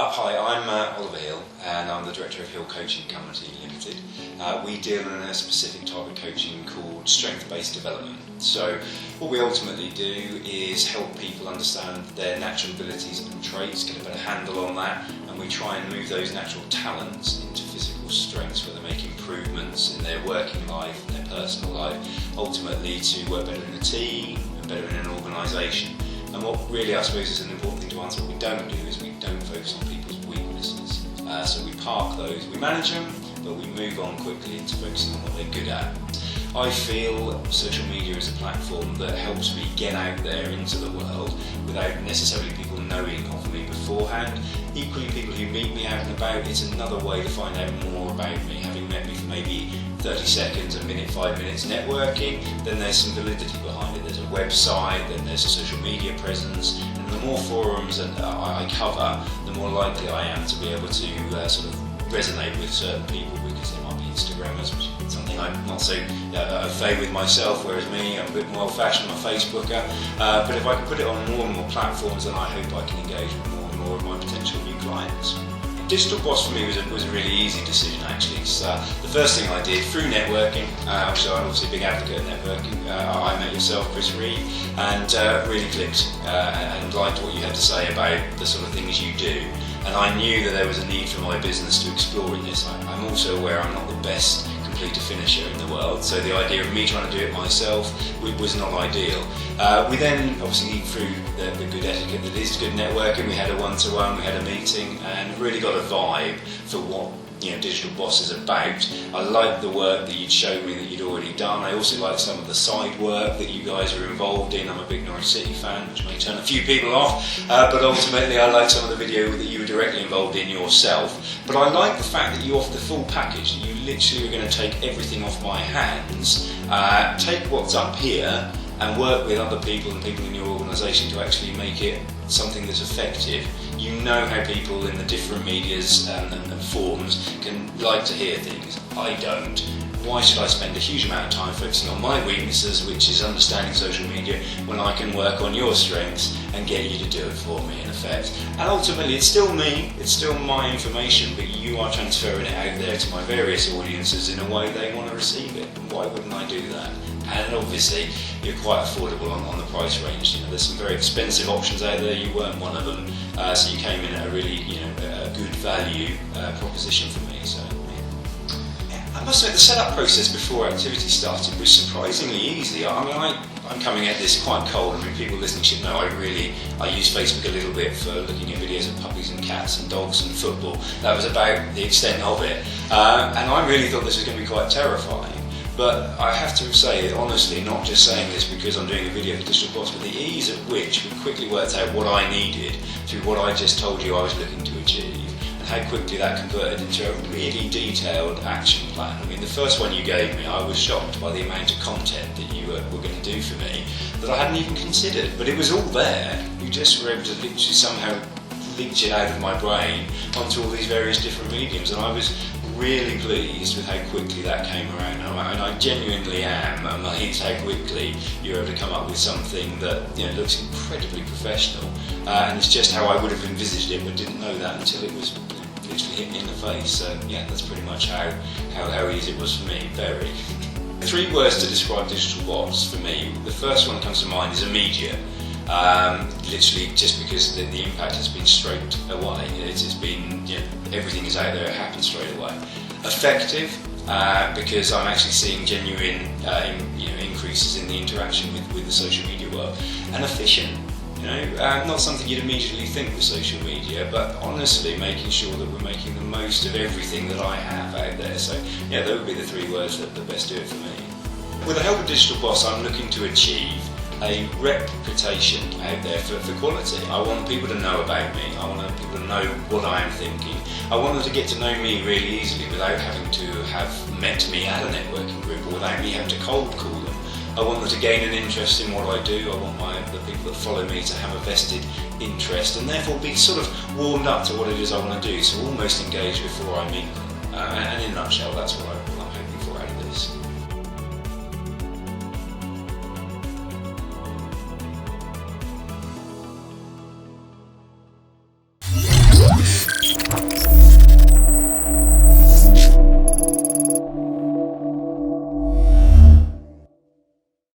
Hi, I'm Oliver Hill, and I'm the Director of Hill Coaching Company Limited. We deal in a specific type of coaching called strength-based development. So what we ultimately do is help people understand their natural abilities and traits, get a better handle on that, and we try and move those natural talents into physical strengths where they make improvements in their working life and their personal life, ultimately to work better in a team and better in an organisation. And what really, I suppose, is an important thing to answer, what we don't do is we don't focus on people's weaknesses. So we park those, we manage them, but we move on quickly into focusing on what they're good at. I feel social media is a platform that helps me get out there into the world without necessarily people knowing of me beforehand. Equally, people who meet me out and about, it's another way to find out more about me. Having met me for maybe 30 seconds, a minute, 5 minutes networking, then there's some validity behind it. There's a website, then there's a social media presence, and the more forums that I cover, the more likely I am to be able to sort of resonate with certain people, because they might be Instagrammers, which is something I'm not so au fait with myself, whereas me, I'm a bit more old-fashioned, I'm a Facebooker. But if I can put it on more and more platforms, then I hope I can engage with more and more of my potential new clients. Digital Boss for me was a really easy decision, actually. So, the first thing I did through networking, so I'm obviously a big advocate of networking. I met yourself, Chris Reed, and really clicked and liked what you had to say about the sort of things you do. And I knew that there was a need for my business to explore in this. I'm also aware I'm not the best completer finisher in the world, so the idea of me trying to do it myself was not ideal. We then, obviously through the good etiquette that is good networking, we had a one-to-one, we had a meeting, and really got a vibe for what Digital Boss is about. I liked the work that you'd shown me that you'd already done. I also liked some of the side work that you guys are involved in. I'm a big Norwich City fan, which may turn a few people off, but ultimately I liked some of the video that you were directly involved in yourself. But I like the fact that you offer the full package, that you literally are going to take everything off my hands, take what's up here and work with other people and people in your organisation to actually make it something that's effective. You know how people in the different medias and forums can like to hear things. I don't. Why should I spend a huge amount of time focusing on my weaknesses, which is understanding social media, when I can work on your strengths and get you to do it for me, in effect? And ultimately, it's still me, it's still my information, but you are transferring it out there to my various audiences in a way they want to receive it. And why wouldn't I do that? And obviously, you're quite affordable on the price range. There's some very expensive options out there. You weren't one of them, so you came in at a really, a good value proposition for me. So, yeah. I must admit, the setup process before activity started was surprisingly easy. I mean, I'm coming at this quite cold. I mean, people listening should know I use Facebook a little bit for looking at videos of puppies and cats and dogs and football. That was about the extent of it, and I really thought this was going to be quite terrifying. But I have to say, honestly, not just saying this because I'm doing a video for Digital Boss, but the ease at which we quickly worked out what I needed through what I just told you I was looking to achieve, and how quickly that converted into a really detailed action plan. I mean, the first one you gave me, I was shocked by the amount of content that you were going to do for me that I hadn't even considered. But it was all there. You just were able to literally somehow leach it out of my brain onto all these various different mediums, and I was really pleased with how quickly that came around. And I genuinely am amazed how quickly you're able to come up with something that looks incredibly professional, and it's just how I would have envisaged it, but didn't know that until it was literally hit me in the face. So yeah, that's pretty much how easy it was for me. Very. 3 words to describe Digital Boss for me. The first one that comes to mind is immediate. Literally just because the impact has been straight away. It's been, everything is out there, it happens straight away. Effective, because I'm actually seeing genuine increases in the interaction with the social media world. And efficient, not something you'd immediately think with social media, but honestly making sure that we're making the most of everything that I have out there. So yeah, those would be the 3 words that best do it for me. With the help of Digital Boss, I'm looking to achieve a reputation out there for quality. I want people to know about me. I want people to know what I am thinking. I want them to get to know me really easily without having to have met me at a networking group or without me having to cold call them. I want them to gain an interest in what I do. I want the people that follow me to have a vested interest and therefore be sort of warmed up to what it is I want to do, so almost engaged before I meet them. And in a nutshell, that's what I want.